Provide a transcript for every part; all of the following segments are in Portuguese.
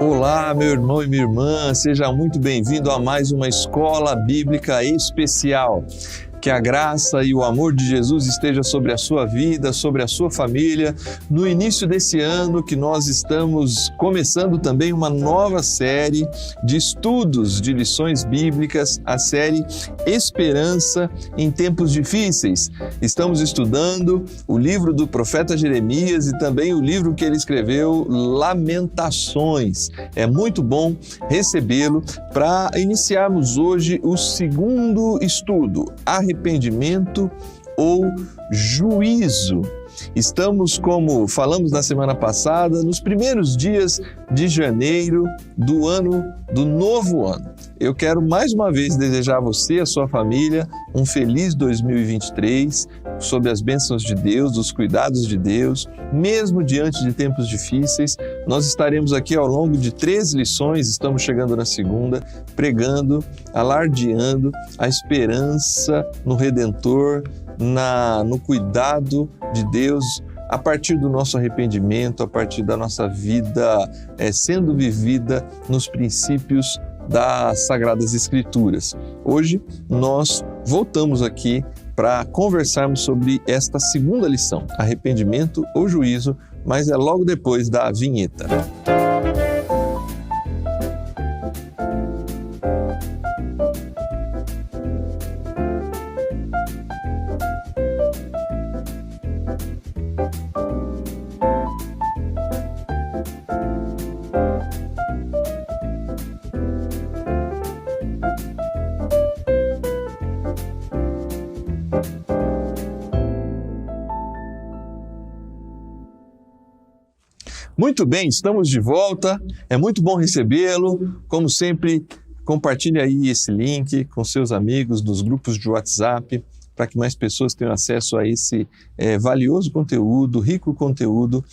Olá, meu irmão e minha irmã, seja muito bem-vindo a mais uma Escola Bíblica Especial. Que a graça e o amor de Jesus esteja sobre a sua vida, sobre a sua família, no início desse ano que nós estamos começando também uma nova série de estudos de lições bíblicas, a série Esperança em Tempos Difíceis. Estamos estudando o livro do profeta Jeremias e também o livro que ele escreveu, Lamentações. É muito bom recebê-lo para iniciarmos hoje o segundo estudo, arrependimento ou juízo. Estamos, como falamos na semana passada, nos primeiros dias de janeiro do novo ano. Eu quero mais uma vez desejar a você e a sua família um feliz 2023, sob as bênçãos de Deus, dos cuidados de Deus, mesmo diante de tempos difíceis. Nós estaremos aqui ao longo de 3 lições, estamos chegando na segunda, pregando, alardeando a esperança no Redentor, no cuidado de Deus, a partir do nosso arrependimento, a partir da nossa vida sendo vivida nos princípios das Sagradas Escrituras. Hoje nós voltamos aqui para conversarmos sobre esta segunda lição, arrependimento ou juízo, mas é logo depois da vinheta. Muito bem, estamos de volta, é muito bom recebê-lo. Como sempre, compartilhe aí esse link com seus amigos nos grupos de WhatsApp, para que mais pessoas tenham acesso a esse valioso conteúdo, rico conteúdo,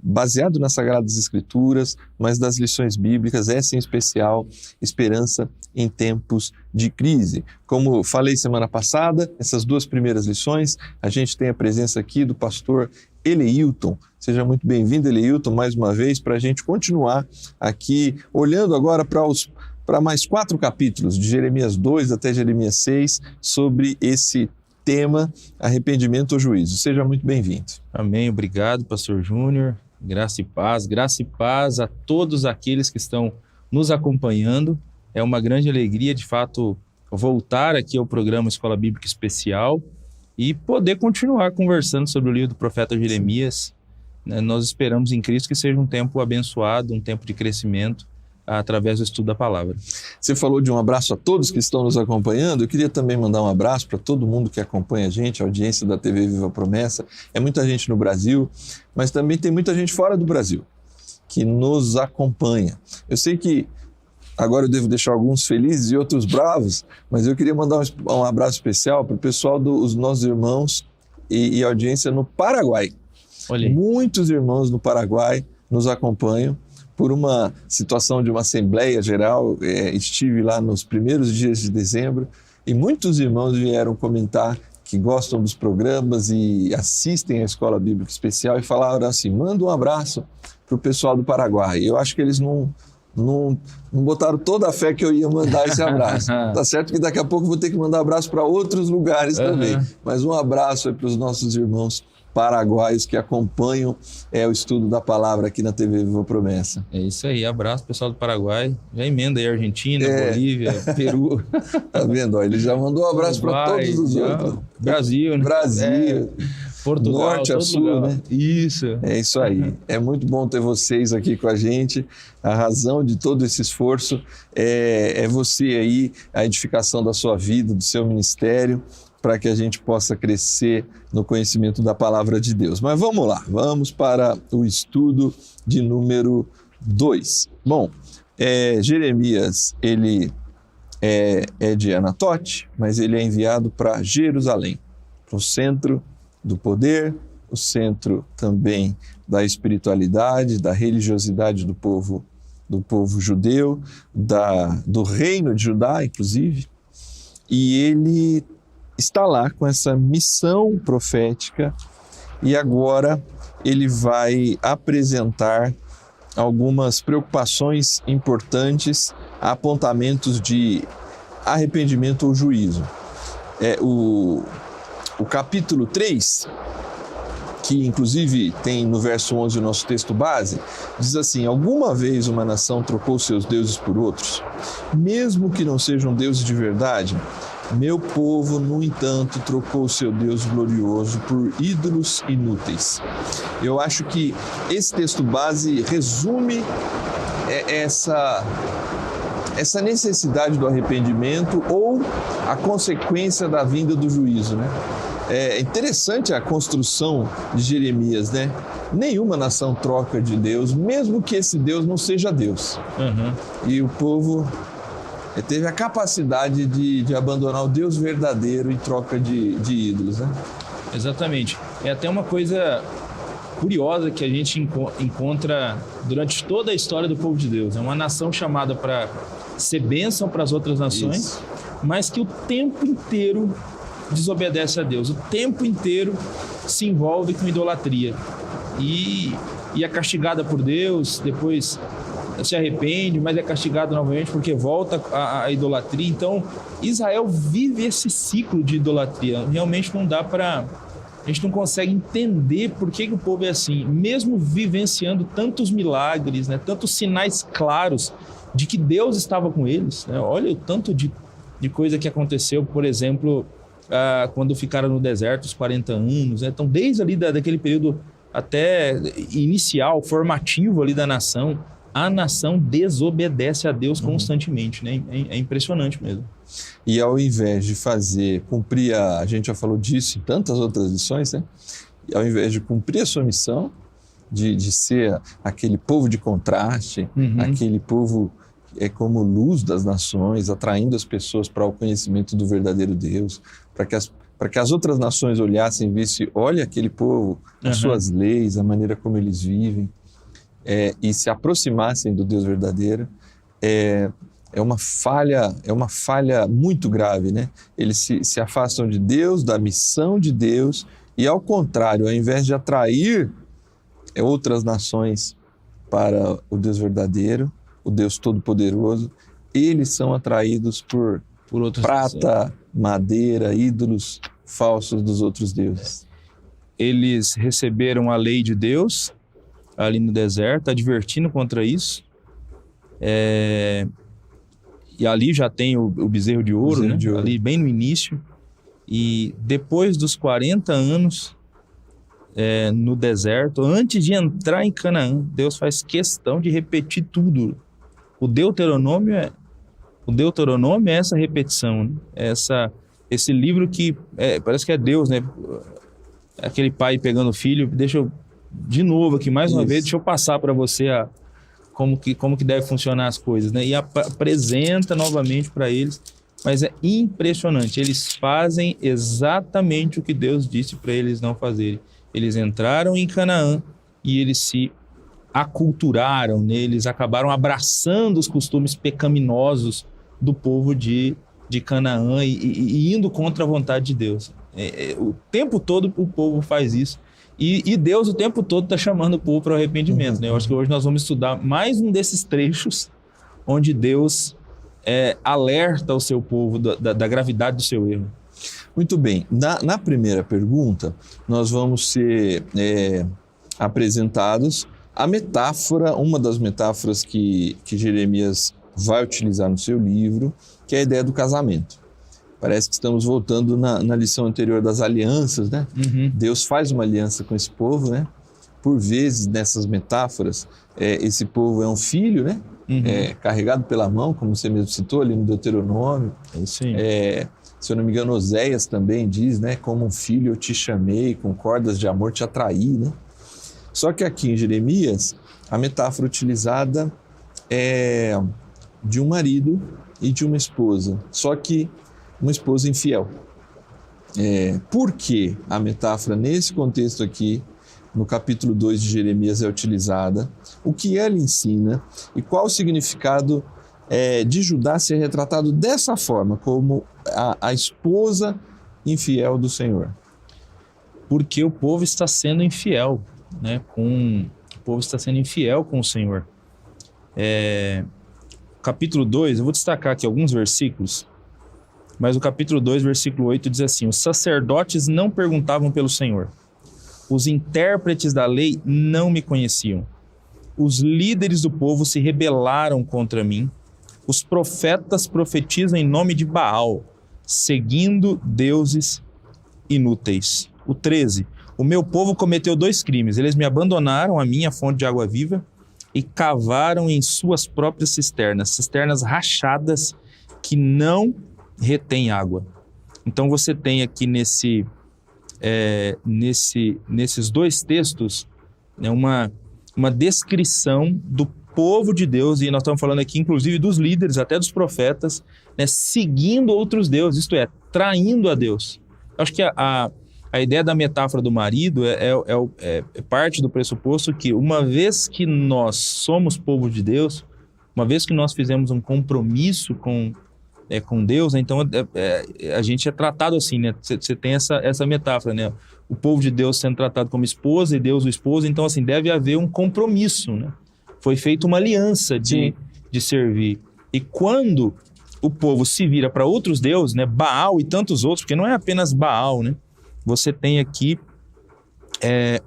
baseado nas Sagradas Escrituras, mas das lições bíblicas, essa em especial, esperança em tempos de crise. Como falei semana passada, essas 2 primeiras lições, a gente tem a presença aqui do pastor Eleilton. Seja muito bem-vindo, Eleilton, mais uma vez, para a gente continuar aqui, olhando agora para mais 4 capítulos, de Jeremias 2 até Jeremias 6, sobre esse tema, arrependimento ou juízo. Seja muito bem-vindo. Amém, obrigado, pastor Júnior. Graça e paz a todos aqueles que estão nos acompanhando. É uma grande alegria, de fato, voltar aqui ao programa Escola Bíblica Especial e poder continuar conversando sobre o livro do profeta Jeremias. Nós esperamos em Cristo que seja um tempo abençoado, um tempo de crescimento através do estudo da palavra. Você falou de um abraço a todos que estão nos acompanhando. Eu queria também mandar um abraço para todo mundo que acompanha a gente, a audiência da TV Viva Promessa. É muita gente no Brasil, mas também tem muita gente fora do Brasil que nos acompanha. Eu sei que agora eu devo deixar alguns felizes e outros bravos, mas eu queria mandar um abraço especial para o pessoal dos nossos irmãos e audiência no Paraguai. Olha. Muitos irmãos no Paraguai nos acompanham por uma situação de uma Assembleia Geral. Estive lá nos primeiros dias de dezembro e muitos irmãos vieram comentar que gostam dos programas e assistem à Escola Bíblica Especial e falaram assim: manda um abraço para o pessoal do Paraguai. Eu acho que eles não botaram toda a fé que eu ia mandar esse abraço. Tá certo que daqui a pouco eu vou ter que mandar abraço para outros lugares também, mas um abraço para os nossos irmãos paraguaios que acompanham o estudo da palavra aqui na TV Viva Promessa. É isso aí, abraço pessoal do Paraguai, já emenda aí Argentina, Bolívia, Peru. Tá vendo? Ele já mandou um abraço para todos os outros. Brasil, né? Brasil. Portugal, norte a sul, lugar. Né? Isso. É isso aí. É muito bom ter vocês aqui com a gente. A razão de todo esse esforço é você aí, a edificação da sua vida, do seu ministério, para que a gente possa crescer no conhecimento da palavra de Deus. Mas vamos lá, vamos para o estudo de número 2. Bom, Jeremias, ele é de Anatote, mas ele é enviado para Jerusalém, para o centro do poder, o centro também da espiritualidade, da religiosidade do povo judeu, do reino de Judá, inclusive, e ele está lá com essa missão profética e agora ele vai apresentar algumas preocupações importantes, apontamentos de arrependimento ou juízo. O capítulo 3, que inclusive tem no verso 11 o nosso texto base, diz assim: alguma vez uma nação trocou seus deuses por outros, mesmo que não sejam deuses de verdade, meu povo, no entanto, trocou o seu Deus glorioso por ídolos inúteis. Eu acho que esse texto base resume essa necessidade do arrependimento ou a consequência da vinda do juízo, né? É interessante a construção de Jeremias, né? Nenhuma nação troca de Deus, mesmo que esse Deus não seja Deus. E o povo teve a capacidade de abandonar o Deus verdadeiro em troca de ídolos, né? Exatamente. É até uma coisa curiosa que a gente encontra durante toda a história do povo de Deus. É uma nação chamada para ser bênção para as outras nações, isso, mas que o tempo inteiro desobedece a Deus, o tempo inteiro se envolve com idolatria e é castigada por Deus, depois se arrepende, mas é castigado novamente porque volta à idolatria. Então, Israel vive esse ciclo de idolatria. Realmente não dá para... A gente não consegue entender por que o povo é assim, mesmo vivenciando tantos milagres, né, tantos sinais claros de que Deus estava com eles, né? Olha o tanto de coisa que aconteceu, por exemplo, quando ficaram no deserto os 40 anos, né? Então, desde ali daquele período até inicial, formativo ali da nação, a nação desobedece a Deus constantemente, né? É impressionante mesmo. E ao invés de cumprir a gente já falou disso em tantas outras lições, né? E ao invés de cumprir a sua missão, de ser aquele povo de contraste, aquele povo como luz das nações, atraindo as pessoas para o conhecimento do verdadeiro Deus, para que as outras nações olhassem e vissem, olha aquele povo, as suas leis, a maneira como eles vivem, e se aproximassem do Deus verdadeiro, é uma falha muito grave, né? Eles se afastam de Deus, da missão de Deus, e ao contrário, ao invés de atrair outras nações para o Deus verdadeiro, o Deus Todo-Poderoso, eles são atraídos por prata, madeira, ídolos falsos dos outros deuses. Eles receberam a lei de Deus ali no deserto, advertindo contra isso. E ali já tem o bezerro de ouro, né? Ali bem no início. E depois dos 40 anos no deserto, antes de entrar em Canaã, Deus faz questão de repetir tudo. O Deuteronômio é essa repetição, né? Esse livro que parece que é Deus, né? Aquele pai pegando o filho, deixa eu de novo aqui, mais uma vez, deixa eu passar para você como que deve funcionar as coisas, né? E apresenta novamente para eles, mas é impressionante, eles fazem exatamente o que Deus disse para eles não fazerem. Eles entraram em Canaã e eles se aculturaram neles, acabaram abraçando os costumes pecaminosos do povo de Canaã e indo contra a vontade de Deus. O tempo todo o povo faz isso. E Deus o tempo todo está chamando o povo para o arrependimento, né? Eu acho que hoje nós vamos estudar mais um desses trechos onde Deus alerta o seu povo da gravidade do seu erro. Muito bem. Na primeira pergunta, nós vamos ser apresentados a metáfora, uma das metáforas que Jeremias vai utilizar no seu livro, que é a ideia do casamento. Parece que estamos voltando na lição anterior das alianças, né? Deus faz uma aliança com esse povo, né? Por vezes, nessas metáforas, esse povo é um filho, né? Carregado pela mão, como você mesmo citou ali no Deuteronômio. Sim. Se eu não me engano, Oséias também diz, né? Como um filho eu te chamei, com cordas de amor te atraí, né? Só que aqui em Jeremias, a metáfora utilizada é de um marido e de uma esposa, só que uma esposa infiel. Por que a metáfora nesse contexto aqui, no capítulo 2 de Jeremias, é utilizada? O que ela ensina e qual o significado de Judá ser retratado dessa forma, como a esposa infiel do Senhor? Porque o povo está sendo infiel, né, com povo está sendo infiel com o Senhor. Capítulo 2, eu vou destacar aqui alguns versículos, mas o capítulo 2, versículo 8 diz assim: os sacerdotes não perguntavam pelo Senhor, os intérpretes da lei não me conheciam, os líderes do povo se rebelaram contra mim, os profetas profetizam em nome de Baal, seguindo deuses inúteis. O 13, o meu povo cometeu 2 crimes, eles me abandonaram a minha fonte de água viva e cavaram em suas próprias cisternas rachadas que não retêm água. Então você tem aqui nesses 2 textos, né, uma descrição do povo de Deus, e nós estamos falando aqui inclusive dos líderes, até dos profetas, né, seguindo outros deuses, isto é, traindo a Deus. Eu acho que a ideia da metáfora do marido é parte do pressuposto que uma vez que nós somos povo de Deus, uma vez que nós fizemos um compromisso com Deus, então a gente é tratado assim, né? Você tem essa metáfora, né? O povo de Deus sendo tratado como esposa e Deus o esposo, então assim, deve haver um compromisso, né? Foi feita uma aliança de servir. E quando o povo se vira para outros deuses, né? Baal e tantos outros, porque não é apenas Baal, né? Você tem aqui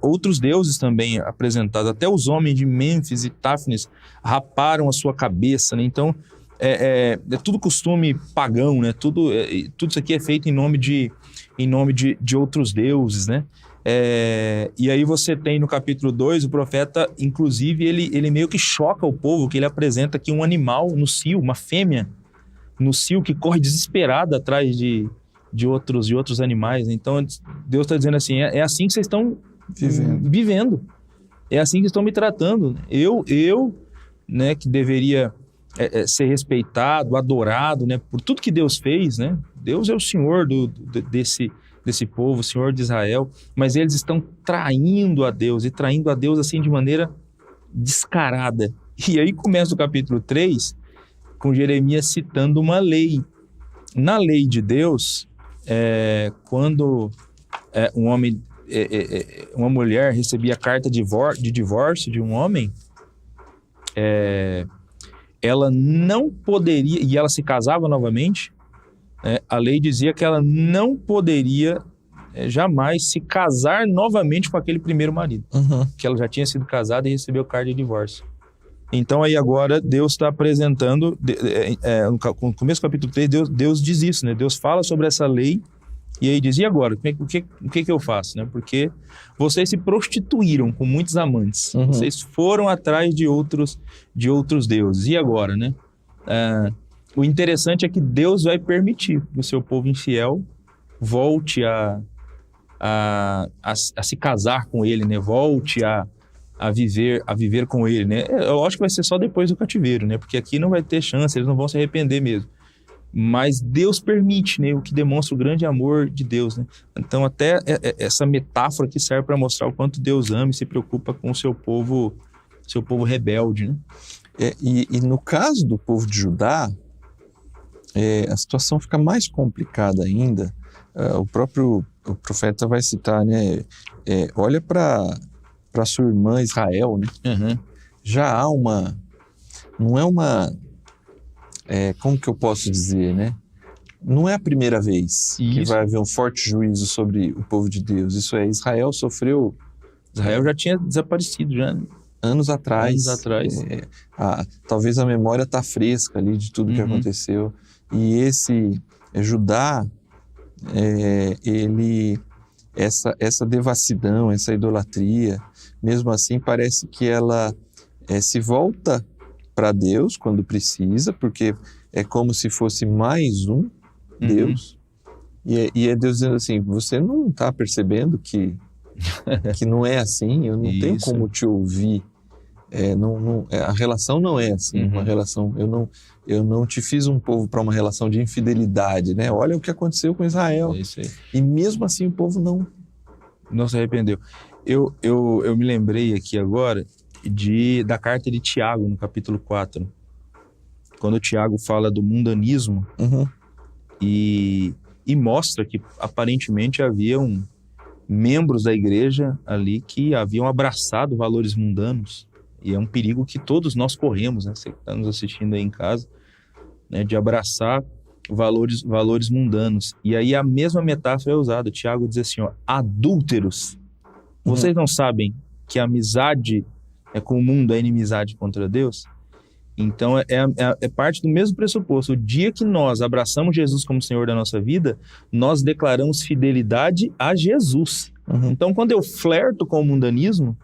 outros deuses também apresentados. Até os homens de Mênfis e Táfnis raparam a sua cabeça, né? Então, é tudo costume pagão, né? Tudo isso aqui é feito em nome de outros deuses, né? E aí você tem no capítulo 2, o profeta, inclusive, ele meio que choca o povo, que ele apresenta aqui um animal no cio, uma fêmea no cio que corre desesperada atrás de outros animais. Então Deus está dizendo assim, é assim que vocês estão vivendo, é assim que estão me tratando. Eu né, que deveria ser respeitado, adorado, né, por tudo que Deus fez, né? Deus é o Senhor desse povo, o Senhor de Israel, mas eles estão traindo a Deus, e traindo a Deus assim de maneira descarada. E aí começa o capítulo 3 com Jeremias citando uma lei. Na lei de Deus, quando uma mulher recebia carta de divórcio de um homem, ela não poderia, e ela se casava novamente, a lei dizia que ela não poderia jamais se casar novamente com aquele primeiro marido, que ela já tinha sido casada e recebeu carta de divórcio. Então aí agora Deus está apresentando, no começo do capítulo 3, Deus diz isso, né? Deus fala sobre essa lei, e aí diz: e agora? O que eu faço? Né? Porque vocês se prostituíram com muitos amantes, vocês foram atrás de outros deuses, e agora? Né? O interessante é que Deus vai permitir que o seu povo infiel volte a se casar com ele, né? Volte a viver com ele, né? Eu acho que vai ser só depois do cativeiro, né? Porque aqui não vai ter chance, eles não vão se arrepender mesmo. Mas Deus permite, né? O que demonstra o grande amor de Deus, né? Então até essa metáfora aqui serve para mostrar o quanto Deus ama e se preocupa com o seu povo rebelde, né? E no caso do povo de Judá, a situação fica mais complicada ainda. O profeta vai citar, né? Olha para sua irmã Israel, né? Já há não é uma, como que eu posso dizer, né? Não é a primeira vez que vai haver um forte juízo sobre o povo de Deus. Isso é, Israel já tinha desaparecido já, né? Anos atrás. Talvez a memória está fresca ali de tudo que aconteceu. E esse Judá, essa devassidão, essa idolatria, mesmo assim parece que ela se volta para Deus quando precisa, porque é como se fosse mais um Deus. E é Deus dizendo assim: você não está percebendo que não é assim, eu não tenho como te ouvir. A relação não é assim, uma relação, eu não te fiz um povo para uma relação de infidelidade, né? Olha o que aconteceu com Israel. Isso aí. E mesmo assim o povo não se arrependeu. Eu me lembrei aqui agora da carta de Tiago, no capítulo 4, quando o Tiago fala do mundanismo e mostra que aparentemente havia membros da igreja ali que haviam abraçado valores mundanos, e é um perigo que todos nós corremos, né? Você que está nos assistindo aí em casa, né? De abraçar valores mundanos. E aí a mesma metáfora é usada. Tiago diz assim, ó, adúlteros, vocês não sabem que a amizade com o mundo é inimizade contra Deus? Então é parte do mesmo pressuposto. O dia que nós abraçamos Jesus como Senhor da nossa vida, nós declaramos fidelidade a Jesus. Então quando eu flerto com o mundanismo,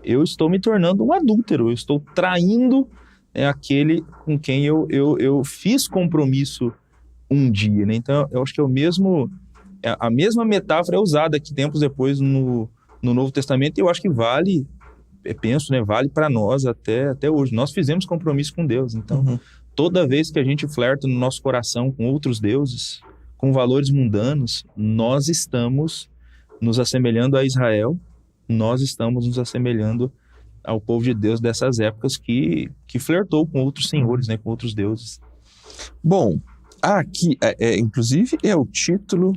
eu estou me tornando um adúltero, eu estou traindo aquele com quem eu fiz compromisso um dia, né? Então eu acho que a mesma metáfora é usada aqui tempos depois no Novo Testamento, e eu acho que vale para nós até hoje. Nós fizemos compromisso com Deus, então toda vez que a gente flerta no nosso coração com outros deuses, com valores mundanos, nós estamos nos assemelhando a Israel, nós estamos nos assemelhando ao povo de Deus dessas épocas que flertou com outros senhores, né, com outros deuses. Bom, aqui, inclusive, é o título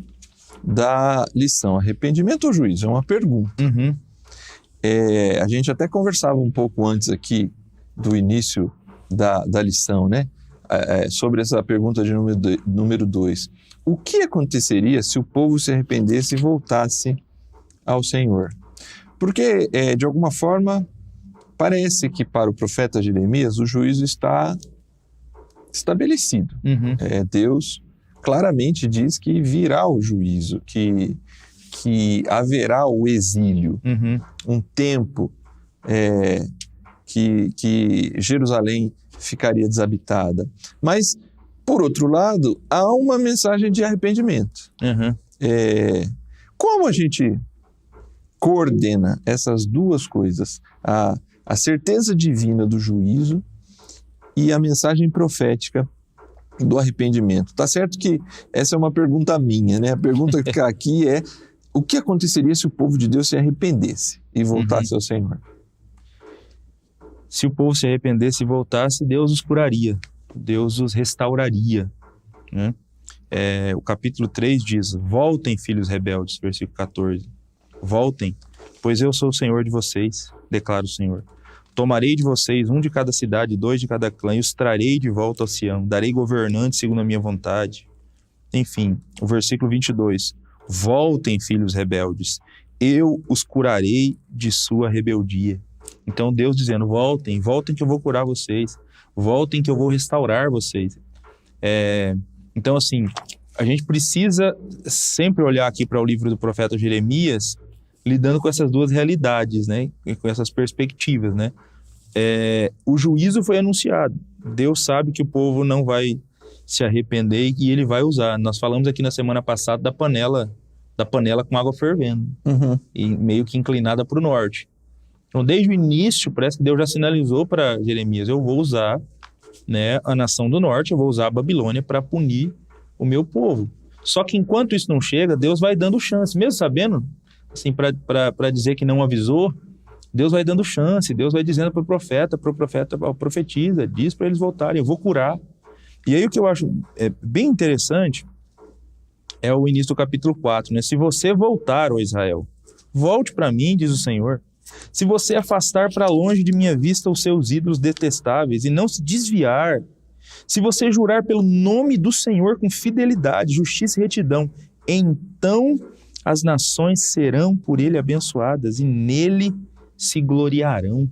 da lição, arrependimento ou juízo? É uma pergunta. A gente até conversava um pouco antes aqui do início da lição, né? Sobre essa pergunta de número 2. O que aconteceria se o povo se arrependesse e voltasse ao Senhor? Porque, de alguma forma, parece que para o profeta Jeremias o juízo está estabelecido. Deus claramente diz que virá o juízo, que haverá o exílio, um tempo que Jerusalém ficaria desabitada. Mas, por outro lado, há uma mensagem de arrependimento. Como a gente coordena essas duas coisas, a certeza divina do juízo e a mensagem profética do arrependimento? Tá certo que essa é uma pergunta minha, né? A pergunta que aqui é: o que aconteceria se o povo de Deus se arrependesse e voltasse ao Senhor? Se o povo se arrependesse e voltasse, Deus os curaria, Deus os restauraria, né? O capítulo 3 diz: voltem, filhos rebeldes, versículo 14. Voltem, pois eu sou o Senhor de vocês, declara o Senhor. Tomarei de vocês 1 de cada cidade, 2 de cada clã, e os trarei de volta ao Sião. Darei governantes segundo a minha vontade. Enfim, o versículo 22. Voltem, filhos rebeldes, eu os curarei de sua rebeldia. Então Deus dizendo: voltem que eu vou curar vocês. Voltem que eu vou restaurar vocês. Então assim, a gente precisa sempre olhar aqui para o livro do profeta Jeremias, lidando com essas duas realidades, né? E com essas perspectivas, né? O juízo foi anunciado. Deus sabe que o povo não vai se arrepender e ele vai usar. Nós falamos aqui na semana passada da panela com água fervendo, e meio que inclinada para o norte. Então, desde o início, parece que Deus já sinalizou para Jeremias: eu vou usar, né, a nação do norte, eu vou usar a Babilônia para punir o meu povo. Só que enquanto isso não chega, Deus vai dando chance, mesmo sabendo, assim, para dizer que não avisou, Deus vai dando chance, Deus vai dizendo para o profeta, profetiza, diz para eles voltarem, eu vou curar. E aí o que eu acho bem interessante é o início do capítulo 4, né? Se você voltar, ó Israel, volte para mim, diz o Senhor. Se você afastar para longe de minha vista os seus ídolos detestáveis e não se desviar, se você jurar pelo nome do Senhor com fidelidade, justiça e retidão, então as nações serão por ele abençoadas e nele se gloriarão.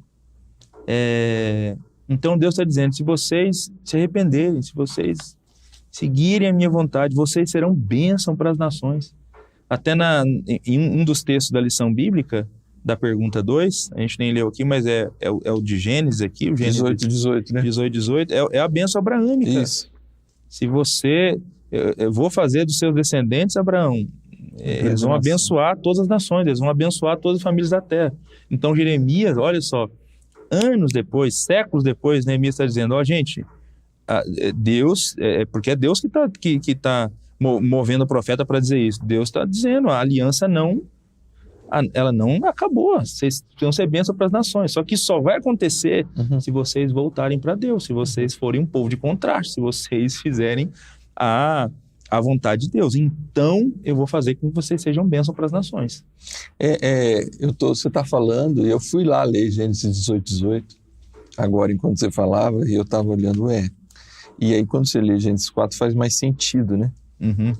Então Deus está dizendo: se vocês se arrependerem, se vocês seguirem a minha vontade, vocês serão bênção para as nações. Até em um dos textos da lição bíblica, da pergunta 2, a gente nem leu aqui, mas é o de Gênesis aqui, o Gênesis 18, né? 18, é a bênção abraâmica. Isso. Se você, eu vou fazer dos seus descendentes, Abraão, eles vão abençoar todas as nações, eles vão abençoar todas as famílias da terra. Então Jeremias, olha só, anos depois, séculos depois, Neemias está dizendo: ó, gente, Deus, porque é Deus que tá movendo o profeta para dizer isso. Deus está dizendo: a aliança ela não acabou, vocês vão ser bênção para as nações, só que isso só vai acontecer se vocês voltarem para Deus, se vocês forem um povo de contraste, se vocês fizerem a a vontade de Deus. Então, eu vou fazer com que vocês sejam bênção para as nações. Você está falando, e eu fui lá ler Gênesis 18, agora enquanto você falava, e eu estava olhando, e aí quando você lê Gênesis 4 faz mais sentido, né? Uhum.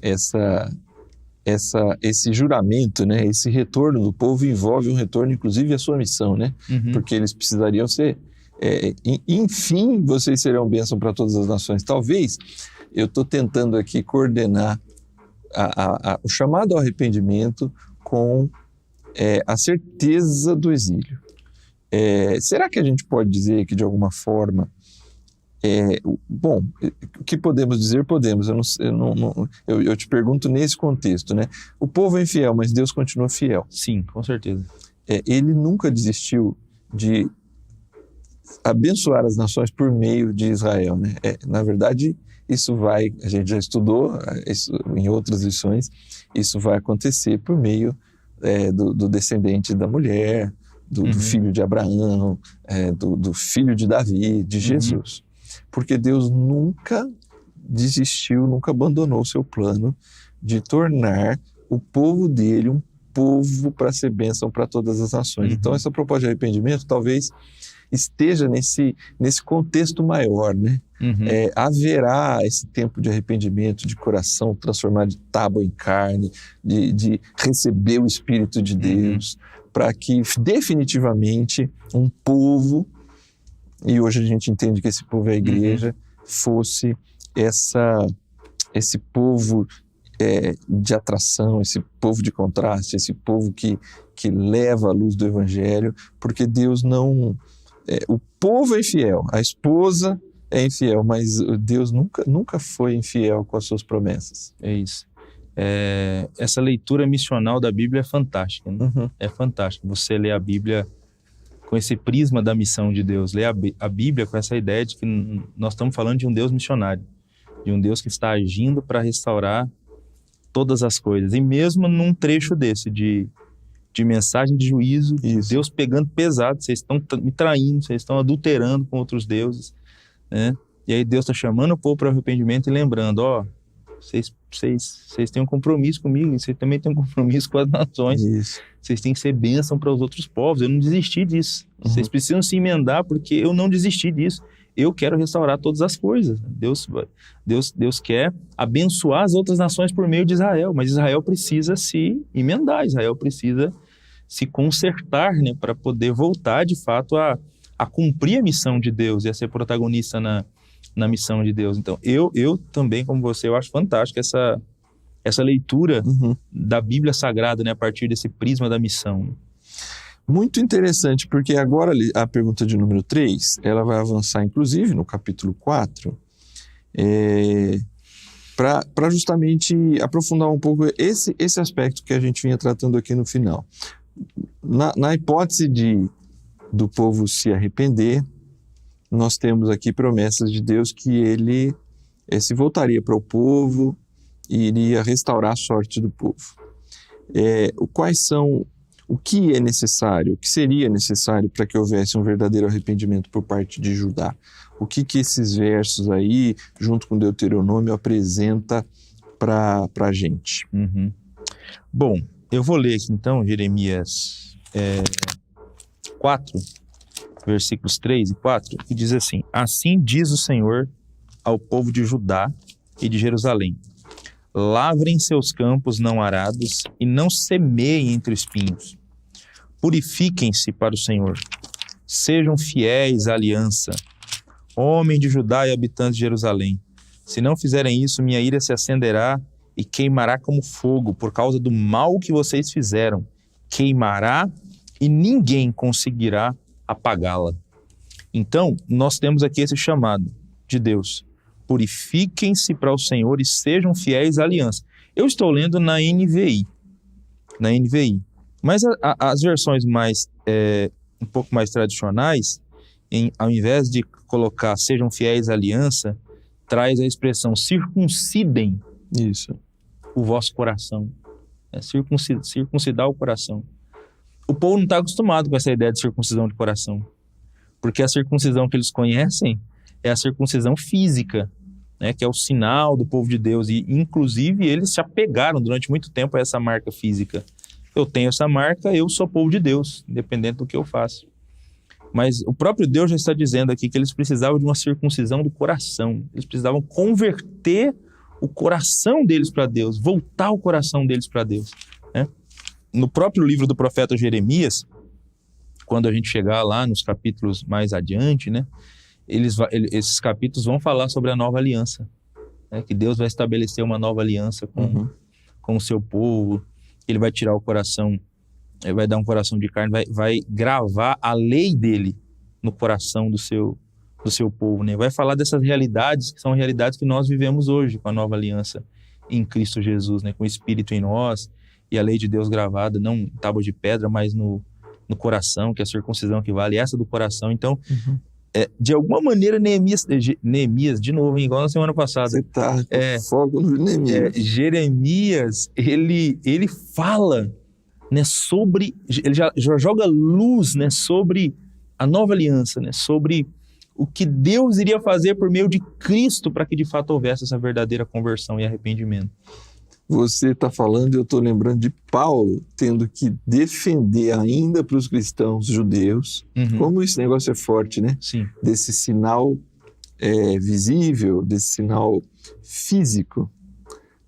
Esse juramento, né? Esse retorno do povo envolve um retorno, inclusive, à sua missão, né? Uhum. Porque eles precisariam ser, enfim, vocês serão bênção para todas as nações. Talvez, eu estou tentando aqui coordenar o chamado ao arrependimento com a certeza do exílio. Será que a gente pode dizer que, de alguma forma, bom, o que podemos dizer? Podemos. Eu te pergunto nesse contexto, né? O povo é infiel, mas Deus continua fiel. Sim, com certeza. Ele nunca desistiu de abençoar as nações por meio de Israel, né? Na verdade, a gente já estudou isso em outras lições, isso vai acontecer por meio do descendente da mulher, do filho de Abraão, do filho de Davi, de Jesus. Porque Deus nunca desistiu, nunca abandonou o seu plano de tornar o povo dele um povo para ser bênção para todas as nações. Então, essa proposta de arrependimento talvez esteja nesse contexto maior, né? Haverá esse tempo de arrependimento, de coração transformado de tábua em carne, de receber o Espírito de Deus, para que definitivamente um povo, e hoje a gente entende que esse povo é a igreja, fosse esse povo de atração, esse povo de contraste, esse povo que leva a luz do Evangelho, porque Deus não... o povo é infiel, a esposa é infiel, mas Deus nunca foi infiel com as suas promessas. É isso. Essa leitura missional da Bíblia é fantástica, né? É fantástico. Você lê a Bíblia com esse prisma da missão de Deus, lê a Bíblia com essa ideia de que nós estamos falando de um Deus missionário, de um Deus que está agindo para restaurar todas as coisas. E mesmo num trecho desse de mensagem de juízo, Deus pegando pesado, vocês estão me traindo, vocês estão adulterando com outros deuses, né? E aí Deus está chamando o povo para o arrependimento e lembrando, vocês têm um compromisso comigo, vocês também têm um compromisso com as nações. Isso. Vocês têm que ser bênção para os outros povos. Eu não desisti disso. Vocês precisam se emendar porque eu não desisti disso. Eu quero restaurar todas as coisas. Deus quer abençoar as outras nações por meio de Israel, mas Israel precisa se emendar, Israel precisa se consertar, né, para poder voltar de fato a cumprir a missão de Deus e a ser protagonista na missão de Deus. Então, eu também, como você, eu acho fantástico essa leitura da Bíblia Sagrada, né, a partir desse prisma da missão. Muito interessante, porque agora a pergunta de número 3, ela vai avançar, inclusive, no capítulo 4, para justamente aprofundar um pouco esse aspecto que a gente vinha tratando aqui no final. Na hipótese do povo se arrepender, nós temos aqui promessas de Deus que ele se voltaria para o povo e iria restaurar a sorte do povo. O que é necessário, o que seria necessário para que houvesse um verdadeiro arrependimento por parte de Judá? O que esses versos aí, junto com Deuteronômio, apresenta para a gente? Bom, eu vou ler aqui então Jeremias 4, versículos 3 e 4, que diz assim: Assim diz o Senhor ao povo de Judá e de Jerusalém: Lavrem seus campos não arados e não semeiem entre espinhos. Purifiquem-se para o Senhor. Sejam fiéis à aliança. Homem de Judá e habitantes de Jerusalém, se não fizerem isso, minha ira se acenderá e queimará como fogo por causa do mal que vocês fizeram. Queimará e ninguém conseguirá apagá-la. Então, nós temos aqui esse chamado de Deus. Purifiquem-se para o Senhor e sejam fiéis à aliança. Eu estou lendo na NVI. Mas as versões um pouco mais tradicionais, ao invés de colocar sejam fiéis à aliança, traz a expressão circuncidem o vosso coração. Circuncidar o coração. O povo não está acostumado com essa ideia de circuncisão de coração, porque a circuncisão que eles conhecem é a circuncisão física, né, que é o sinal do povo de Deus, e inclusive eles se apegaram durante muito tempo a essa marca física. Eu tenho essa marca, eu sou povo de Deus, independente do que eu faço. Mas o próprio Deus já está dizendo aqui que eles precisavam de uma circuncisão do coração. Eles precisavam converter o coração deles para Deus, voltar o coração deles para Deus, né? No próprio livro do profeta Jeremias, quando a gente chegar lá nos capítulos mais adiante, né, esses capítulos vão falar sobre a nova aliança, né, que Deus vai estabelecer uma nova aliança com o seu povo. Ele vai tirar o coração, vai dar um coração de carne, vai gravar a lei dele no coração do seu povo, né? Vai falar dessas realidades, que são realidades que nós vivemos hoje com a nova aliança em Cristo Jesus, né? Com o Espírito em nós e a lei de Deus gravada, não em tábua de pedra, mas no coração, que é a circuncisão que vale, essa do coração. Então, de alguma maneira, Neemias, de novo, igual na semana passada. Você tá com fogo no Neemias. Jeremias, ele fala, né, sobre, ele já joga luz, né, sobre a nova aliança, né, sobre o que Deus iria fazer por meio de Cristo para que de fato houvesse essa verdadeira conversão e arrependimento. Você está falando, eu estou lembrando de Paulo tendo que defender ainda para os cristãos judeus, como esse negócio é forte, né? Sim. Desse sinal visível, desse sinal físico,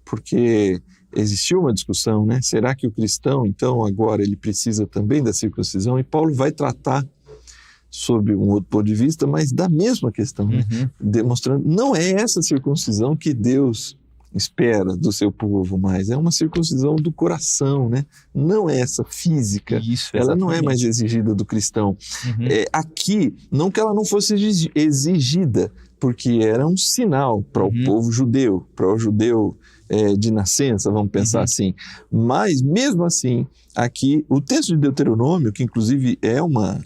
porque existiu uma discussão, né? Será que o cristão, então, agora ele precisa também da circuncisão? E Paulo vai tratar sob um outro ponto de vista, mas da mesma questão, né? Demonstrando, não é essa circuncisão que Deus espera do seu povo, mas é uma circuncisão do coração, né? Não é essa física. Isso, ela não é mais exigida do cristão. Aqui, não que ela não fosse exigida, porque era um sinal para o povo judeu, para o judeu de nascença, vamos pensar assim. Mas, mesmo assim, aqui, o texto de Deuteronômio, que inclusive é uma...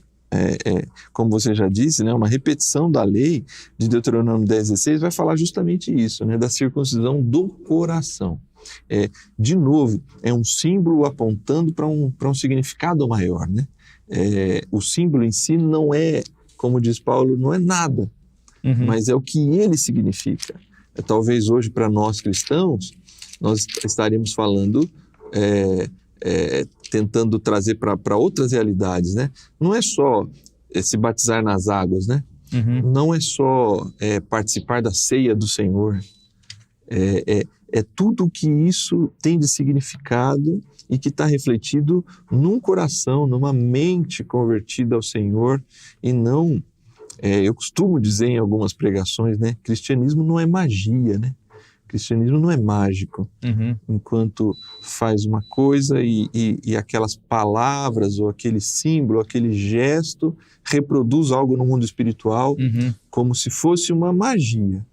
como você já disse, né, uma repetição da lei de Deuteronômio 10:16, vai falar justamente isso, né, da circuncisão do coração. De novo, é um símbolo apontando para um significado maior, né? O símbolo em si não é, como diz Paulo, não é nada, mas é o que ele significa. Talvez hoje, para nós cristãos, nós estaríamos falando... tentando trazer para outras realidades, né? Não é só se batizar nas águas, né? Não é só participar da ceia do Senhor. É tudo que isso tem de significado e que está refletido num coração, numa mente convertida ao Senhor e não... eu costumo dizer em algumas pregações, né? Cristianismo não é magia, né? Cristianismo não é mágico, enquanto faz uma coisa e aquelas palavras ou aquele símbolo, aquele gesto reproduz algo no mundo espiritual como se fosse uma magia.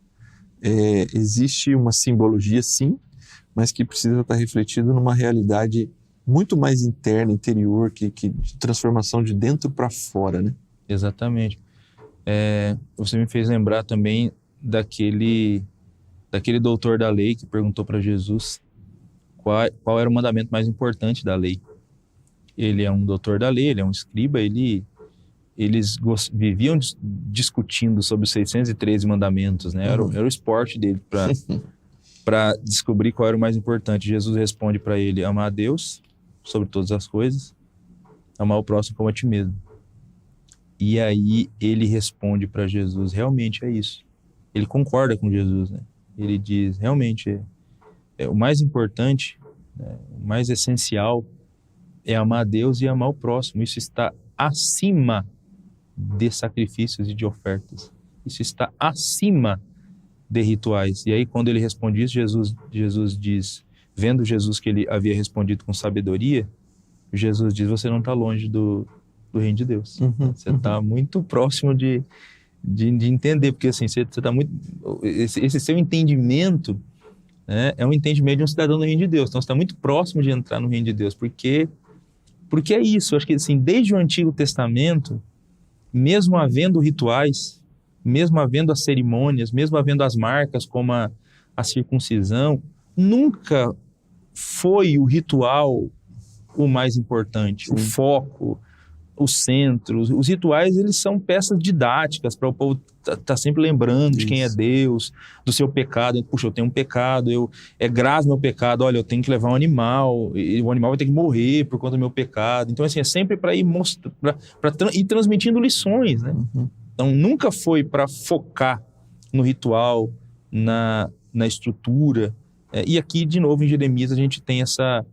Existe uma simbologia, sim, mas que precisa estar refletido numa realidade muito mais interna, interior, que de transformação de dentro para fora, né? Exatamente. Você me fez lembrar também daquele doutor da lei que perguntou para Jesus qual era o mandamento mais importante da lei. Ele é um doutor da lei, ele é um escriba, eles viviam discutindo sobre os 613 mandamentos, né? Era o esporte dele para descobrir qual era o mais importante. Jesus responde para ele: amar a Deus sobre todas as coisas, amar o próximo como a ti mesmo. E aí ele responde para Jesus: realmente é isso. Ele concorda com Jesus, né? Ele diz, realmente, o mais importante, né, o mais essencial é amar a Deus e amar o próximo. Isso está acima de sacrifícios e de ofertas. Isso está acima de rituais. E aí, quando ele responde isso, Jesus diz, vendo Jesus que ele havia respondido com sabedoria, Jesus diz, você não está longe do reino de Deus. Você está muito próximo de entender, porque assim, você tá muito... Esse seu entendimento, né, é um entendimento de um cidadão do reino de Deus. Então você está muito próximo de entrar no reino de Deus, porque é isso. Eu acho que assim, desde o Antigo Testamento, mesmo havendo rituais, mesmo havendo as cerimônias, mesmo havendo as marcas como a circuncisão, nunca foi o ritual o mais importante, o foco, o centro. Os rituais, eles são peças didáticas para o povo tá sempre lembrando de quem é Deus, do seu pecado. Puxa, eu tenho um pecado, é grave meu pecado, olha, eu tenho que levar um animal, e o animal vai ter que morrer por conta do meu pecado. Então, assim, é sempre para ir ir transmitindo lições, né? Então, nunca foi para focar no ritual, na estrutura. E aqui, de novo, em Jeremias, a gente tem essa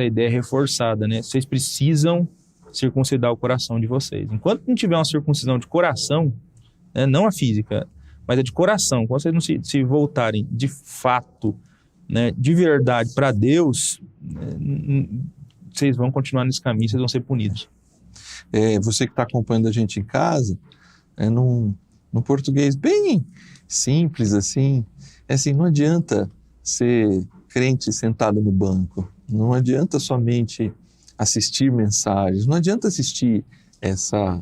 ideia reforçada, né? Vocês precisam circuncidar o coração de vocês. Enquanto não tiver uma circuncisão de coração, né, não a física, mas a de coração, quando vocês não se voltarem de fato, né, de verdade para Deus, vocês vão continuar nesse caminho, vocês vão ser punidos. Você que está acompanhando a gente em casa, num português bem simples assim, não adianta ser crente sentado no banco, não adianta somente assistir mensagens, não adianta assistir essa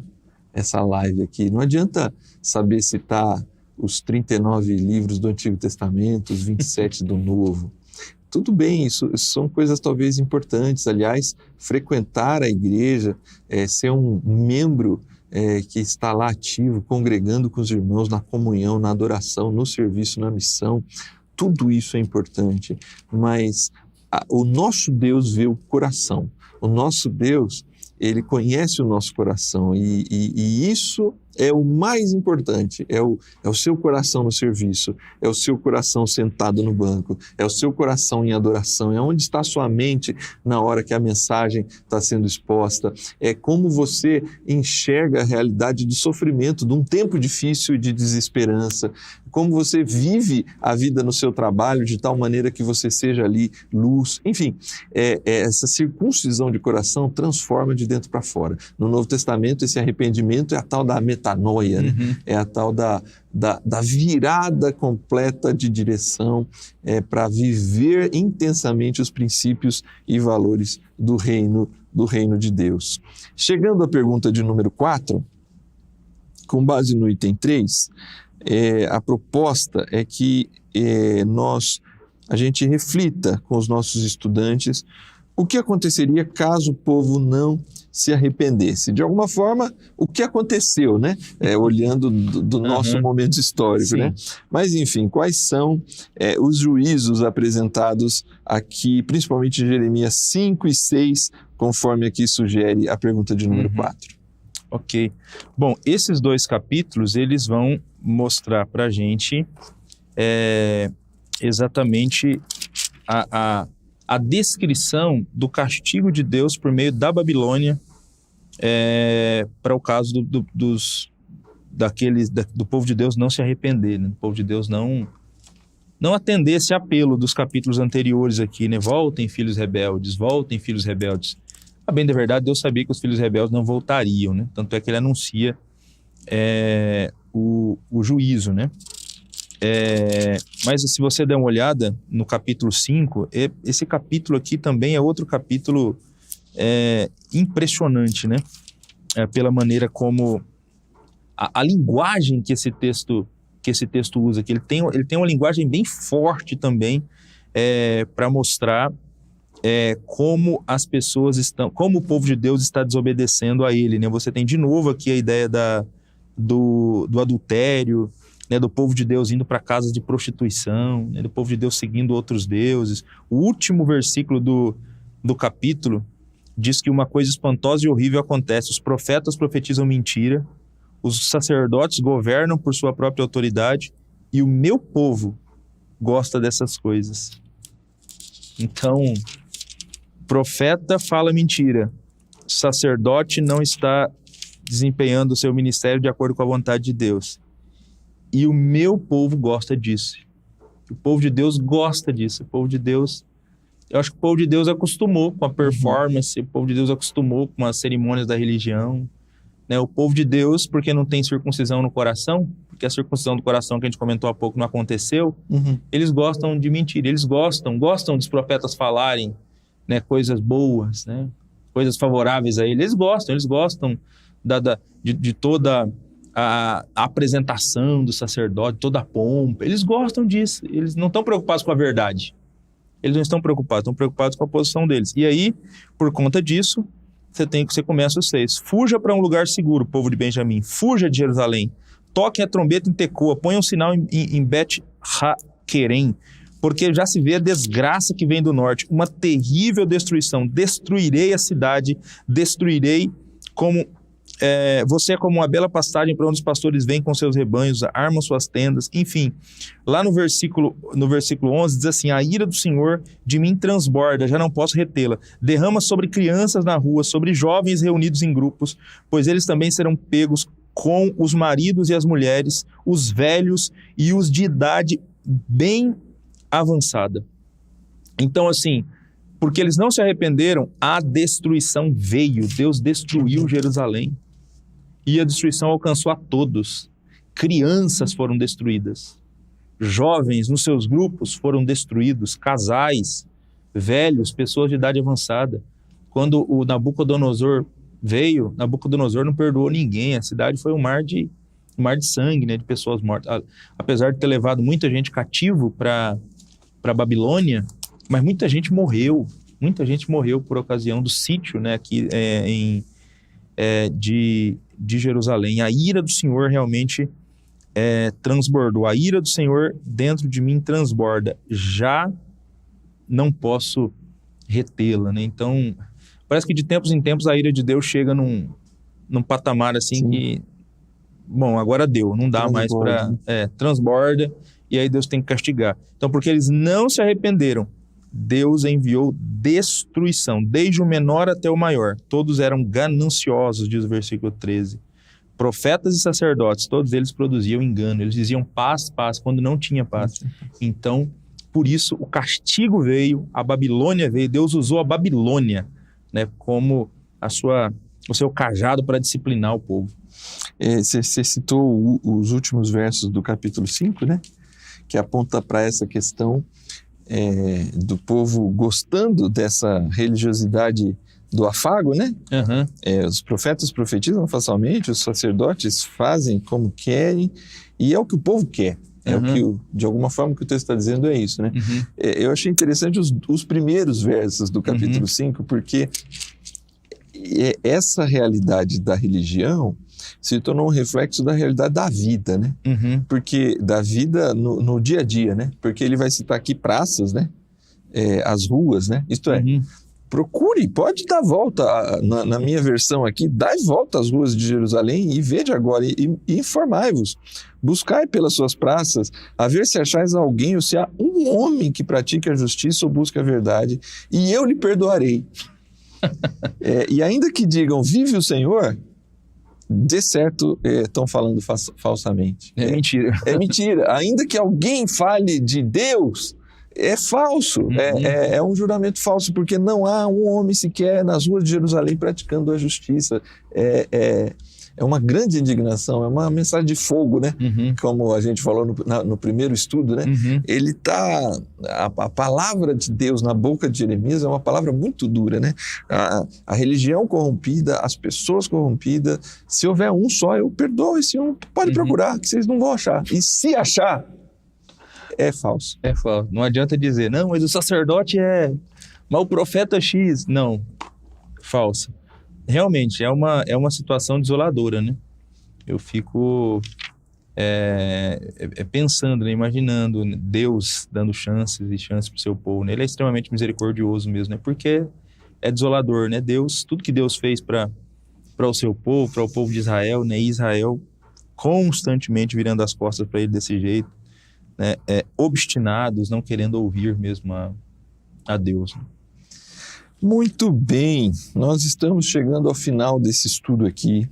live aqui, não adianta saber citar os 39 livros do Antigo Testamento, os 27 do Novo. Tudo bem, isso são coisas talvez importantes. Aliás, frequentar a igreja, ser um membro que está lá ativo, congregando com os irmãos na comunhão, na adoração, no serviço, na missão, tudo isso é importante. Mas o nosso Deus vê o coração. O nosso Deus, Ele conhece o nosso coração e isso é o mais importante, é o seu coração no serviço, é o seu coração sentado no banco, é o seu coração em adoração, é onde está a sua mente na hora que a mensagem está sendo exposta, é como você enxerga a realidade do sofrimento, de um tempo difícil e de desesperança, como você vive a vida no seu trabalho de tal maneira que você seja ali luz, enfim, essa circuncisão de coração transforma de dentro para fora. No Novo Testamento, esse arrependimento é a tal da metanoia, né? É a tal da virada completa de direção para viver intensamente os princípios e valores do reino de Deus. Chegando à pergunta de número 4, com base no item 3, a proposta é que a gente reflita com os nossos estudantes o que aconteceria caso o povo não se arrependesse. De alguma forma, o que aconteceu, né? Olhando do nosso momento histórico, né? Mas, enfim, quais são os juízos apresentados aqui, principalmente em Jeremias 5 e 6, conforme aqui sugere a pergunta de número 4. Ok. Bom, esses 2 capítulos, eles vão mostrar para a gente exatamente a descrição do castigo de Deus por meio da Babilônia para o caso do povo de Deus não se arrepender, né? Do povo de Deus não atender esse apelo dos capítulos anteriores aqui, né? Voltem, filhos rebeldes, voltem, filhos rebeldes. A bem da verdade, Deus sabia que os filhos rebeldes não voltariam, né? Tanto é que ele anuncia o juízo, né? Mas se você der uma olhada no capítulo 5, esse capítulo aqui também é outro capítulo impressionante, né? Pela maneira como a linguagem que esse texto usa, que ele tem uma linguagem bem forte também para mostrar como as pessoas estão, como o povo de Deus está desobedecendo a ele, né? Você tem de novo aqui a ideia do adultério, né, do povo de Deus indo para casas de prostituição, né, do povo de Deus seguindo outros deuses. O último versículo do capítulo diz que uma coisa espantosa e horrível acontece. Os profetas profetizam mentira, os sacerdotes governam por sua própria autoridade e o meu povo gosta dessas coisas. Então, profeta fala mentira, sacerdote não está desempenhando o seu ministério de acordo com a vontade de Deus. E o meu povo gosta disso. O povo de Deus gosta disso. O povo de Deus... Eu acho que o povo de Deus acostumou com a performance, o povo de Deus acostumou com as cerimônias da religião, né? O povo de Deus, porque não tem circuncisão no coração, porque a circuncisão do coração que a gente comentou há pouco não aconteceu, eles gostam de mentir, eles gostam dos profetas falarem, né, coisas boas, né, coisas favoráveis a eles gostam de toda a apresentação do sacerdote, toda a pompa, eles gostam disso, eles não estão preocupados com a verdade. Eles não estão preocupados com a posição deles. E aí, por conta disso, você começa o 6. Fuja para um lugar seguro, povo de Benjamim. Fuja de Jerusalém. Toquem a trombeta em Tecoa. Ponham um sinal em Bet-Haquerem. Porque já se vê a desgraça que vem do norte. Uma terrível destruição. Destruirei a cidade. Destruirei como... você é como uma bela pastagem para onde os pastores vêm com seus rebanhos, armam suas tendas, enfim. Lá no versículo 11 diz assim: a ira do Senhor de mim transborda, já não posso retê-la. Derrama sobre crianças na rua, sobre jovens reunidos em grupos, pois eles também serão pegos com os maridos e as mulheres, os velhos e os de idade bem avançada. Então, assim, porque eles não se arrependeram, a destruição veio. Deus destruiu Jerusalém. E a destruição alcançou a todos. Crianças foram destruídas. Jovens nos seus grupos foram destruídos. Casais, velhos, pessoas de idade avançada. Quando o Nabucodonosor veio, Nabucodonosor não perdoou ninguém. A cidade foi um mar de sangue, né, de pessoas mortas. Apesar de ter levado muita gente cativo para Babilônia, mas muita gente morreu por ocasião do sítio, né, aqui de Jerusalém. A ira do Senhor realmente transbordou. A ira do Senhor dentro de mim transborda. Já não posso retê-la, né? Então, parece que de tempos em tempos a ira de Deus chega num patamar assim. Sim. Que, bom, agora deu, não dá mais para... transborda, e aí Deus tem que castigar. Então, porque eles não se arrependeram, Deus enviou destruição, desde o menor até o maior. Todos eram gananciosos, diz o versículo 13. Profetas e sacerdotes, todos eles produziam engano. Eles diziam paz, paz, quando não tinha paz. Então, por isso, o castigo veio, a Babilônia veio. Deus usou a Babilônia, né, como o seu cajado para disciplinar o povo. Você citou os últimos versos do capítulo 5, né? Que aponta para essa questão do povo gostando dessa religiosidade do afago, né? Uhum. Os profetas profetizam facilmente, os sacerdotes fazem como querem, e é o que o povo quer. O que, de alguma forma, o que o texto está dizendo é isso, né? Uhum. Eu achei interessante os primeiros versos do capítulo 5, porque essa realidade da religião se tornou um reflexo da realidade da vida, né? Uhum. Porque da vida no dia a dia, né? Porque ele vai citar aqui praças, né? As ruas, né? Isto é, procure, pode dar volta, na minha versão aqui, dai volta às ruas de Jerusalém e vede agora, e informai-vos, buscai pelas suas praças, a ver se achais alguém ou se há um homem que pratique a justiça ou busque a verdade, e eu lhe perdoarei. E ainda que digam, vive o Senhor, de certo estão falando falsamente. É mentira. É mentira. Ainda que alguém fale de Deus, é falso. É um juramento falso, porque não há um homem sequer nas ruas de Jerusalém praticando a justiça. É uma grande indignação, é uma mensagem de fogo, né? Uhum. Como a gente falou no primeiro estudo, né? Uhum. Ele tá... A palavra de Deus na boca de Jeremias é uma palavra muito dura, né? A religião corrompida, as pessoas corrompidas, se houver um só, eu perdoo esse um, pode procurar, que vocês não vão achar. E se achar, é falso. É falso. Não adianta dizer, não, mas o sacerdote mas o profeta X. Não, falso. Realmente, é uma situação desoladora, né? Eu fico pensando, né? Imaginando Deus dando chances e chances para o seu povo, né? Ele é extremamente misericordioso mesmo, né? Porque é desolador, né? Deus, tudo que Deus fez para o seu povo, para o povo de Israel, né? Israel constantemente virando as costas para ele desse jeito, né? Obstinados, não querendo ouvir mesmo a Deus, né? Muito bem, nós estamos chegando ao final desse estudo aqui.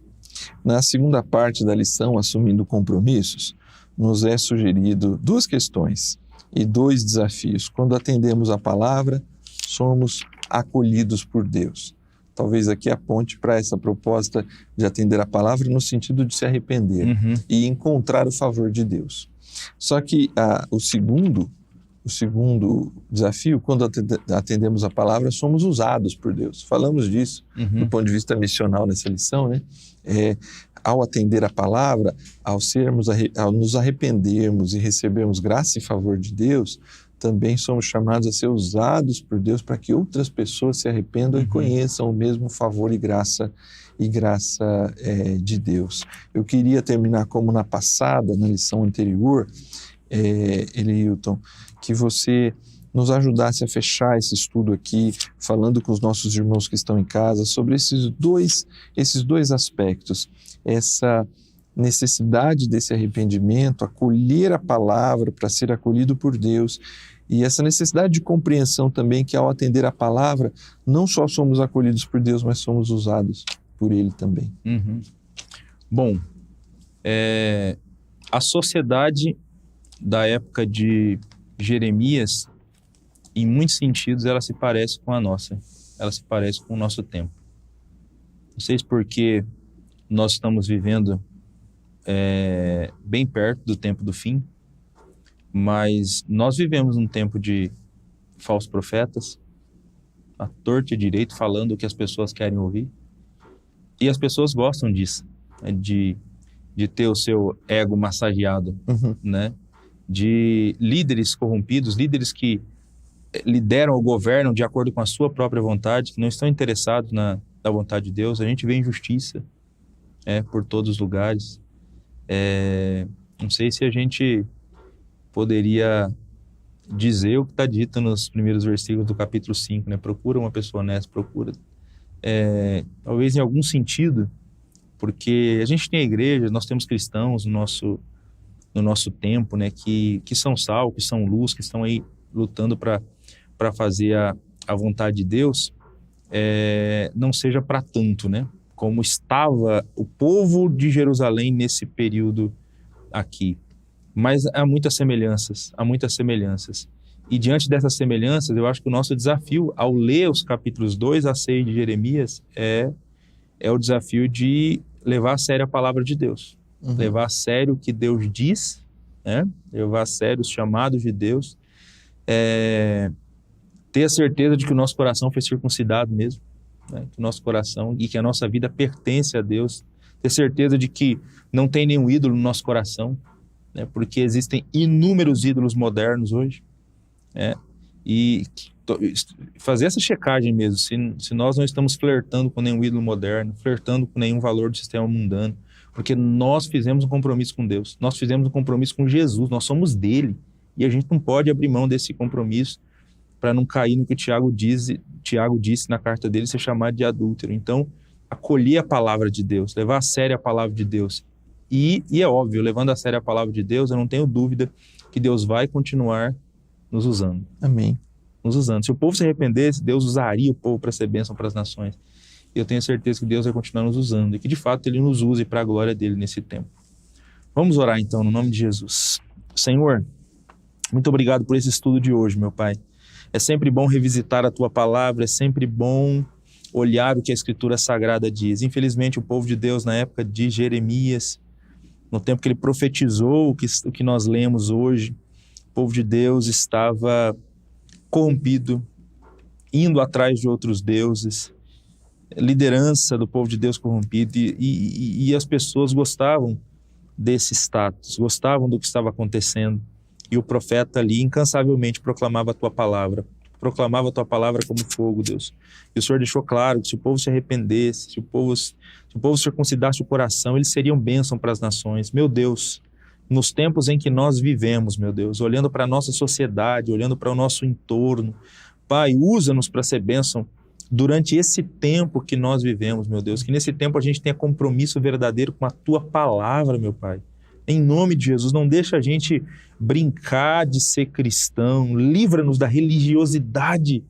Na segunda parte da lição, Assumindo Compromissos, nos é sugerido 2 questões e 2 desafios. Quando atendemos a palavra, somos acolhidos por Deus. Talvez aqui aponte para essa proposta de atender a palavra no sentido de se arrepender e encontrar o favor de Deus. Só que o segundo desafio, quando atendemos a palavra, somos usados por Deus. Falamos disso do ponto de vista missional nessa lição, né? Ao atender a palavra, ao nos arrependermos e recebermos graça e favor de Deus, também somos chamados a ser usados por Deus para que outras pessoas se arrependam e conheçam o mesmo favor e graça de Deus. Eu queria terminar como na lição anterior, Eliilton, que você nos ajudasse a fechar esse estudo aqui, falando com os nossos irmãos que estão em casa, sobre esses dois aspectos, essa necessidade desse arrependimento, acolher a palavra para ser acolhido por Deus, e essa necessidade de compreensão também que ao atender a palavra, não só somos acolhidos por Deus, mas somos usados por Ele também. Bom, a sociedade da época de Jeremias, em muitos sentidos, ela se parece com a nossa, ela se parece com o nosso tempo. Não sei se porque nós estamos vivendo bem perto do tempo do fim, mas nós vivemos um tempo de falsos profetas, à torta e direito, falando o que as pessoas querem ouvir, e as pessoas gostam disso, de ter o seu ego massageado, né? De líderes corrompidos, líderes que lideram ou governam de acordo com a sua própria vontade, que não estão interessados na vontade de Deus. A gente vê injustiça por todos os lugares. Não sei se a gente poderia dizer o que está dito nos primeiros versículos do capítulo 5, né? Procura uma pessoa honesta, procura. Talvez em algum sentido, porque a gente tem a igreja, nós temos cristãos no nosso tempo, né? Que são sal, que são luz, que estão aí lutando para fazer a vontade de Deus, não seja para tanto, né? Como estava o povo de Jerusalém nesse período aqui. Mas há muitas semelhanças. E diante dessas semelhanças, eu acho que o nosso desafio, ao ler os capítulos 2 a 6 de Jeremias, é o desafio de levar a sério a palavra de Deus. Levar a sério o que Deus diz, né? Levar a sério os chamados de Deus. Ter a certeza de que o nosso coração foi circuncidado mesmo, né? Que o nosso coração e que a nossa vida pertence a Deus. Ter certeza de que não tem nenhum ídolo no nosso coração, né? Porque existem inúmeros ídolos modernos hoje, né? E fazer essa checagem mesmo, se nós não estamos flertando com nenhum ídolo moderno, flertando com nenhum valor do sistema mundano, porque nós fizemos um compromisso com Deus, nós fizemos um compromisso com Jesus, nós somos dele, e a gente não pode abrir mão desse compromisso para não cair no que Tiago disse na carta dele, ser chamado de adúltero. Então, acolher a palavra de Deus, levar a sério a palavra de Deus. E é óbvio, levando a sério a palavra de Deus, eu não tenho dúvida que Deus vai continuar nos usando. Amém. Nos usando. Se o povo se arrependesse, Deus usaria o povo para ser bênção para as nações. E eu tenho certeza que Deus vai continuar nos usando e que de fato Ele nos use para a glória dele nesse tempo. Vamos orar então, no nome de Jesus. Senhor, muito obrigado por esse estudo de hoje, meu Pai. É sempre bom revisitar a Tua palavra, é sempre bom olhar o que a Escritura Sagrada diz. Infelizmente, o povo de Deus, na época de Jeremias, no tempo que ele profetizou o que nós lemos hoje, o povo de Deus estava corrompido, indo atrás de outros deuses, liderança do povo de Deus corrompido, e as pessoas gostavam desse status, gostavam do que estava acontecendo. E o profeta ali incansavelmente proclamava a Tua palavra como fogo, Deus. E o Senhor deixou claro que se o povo se arrependesse, se o povo circuncidasse o coração, eles seriam bênção para as nações. Meu Deus, nos tempos em que nós vivemos, meu Deus, olhando para a nossa sociedade, olhando para o nosso entorno, Pai, usa-nos para ser bênção durante esse tempo que nós vivemos, meu Deus. Que nesse tempo a gente tenha compromisso verdadeiro com a Tua palavra, meu Pai. Em nome de Jesus, não deixa a gente brincar de ser cristão, livra-nos da religiosidade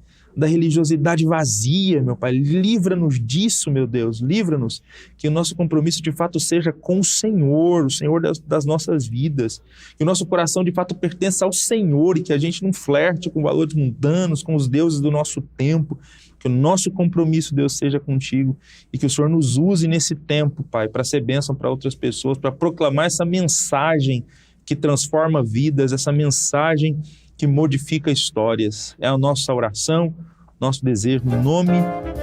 vazia, meu Pai, livra-nos disso, meu Deus, livra-nos, que o nosso compromisso de fato seja com o Senhor das nossas vidas, que o nosso coração de fato pertença ao Senhor e que a gente não flerte com valores mundanos, com os deuses do nosso tempo, que o nosso compromisso, Deus, seja contigo e que o Senhor nos use nesse tempo, Pai, para ser bênção para outras pessoas, para proclamar essa mensagem que transforma vidas, essa mensagem que modifica histórias. É a nossa oração, nosso desejo, no nome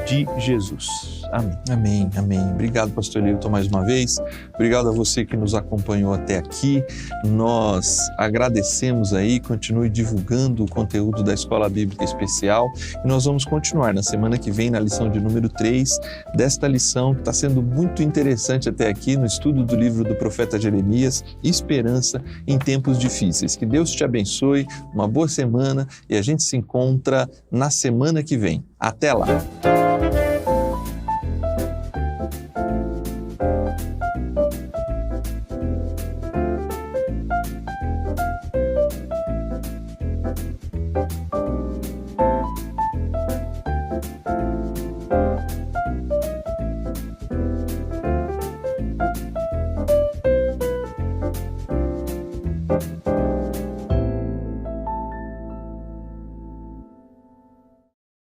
de Jesus. Amém. Amém. Amém. Obrigado, pastor Lilton, mais uma vez. Obrigado a você que nos acompanhou até aqui. Nós agradecemos aí, continue divulgando o conteúdo da Escola Bíblica Especial e nós vamos continuar na semana que vem na lição de número 3 desta lição que está sendo muito interessante até aqui no estudo do livro do profeta Jeremias, Esperança em Tempos Difíceis. Que Deus te abençoe, uma boa semana e a gente se encontra na semana que vem. Até lá!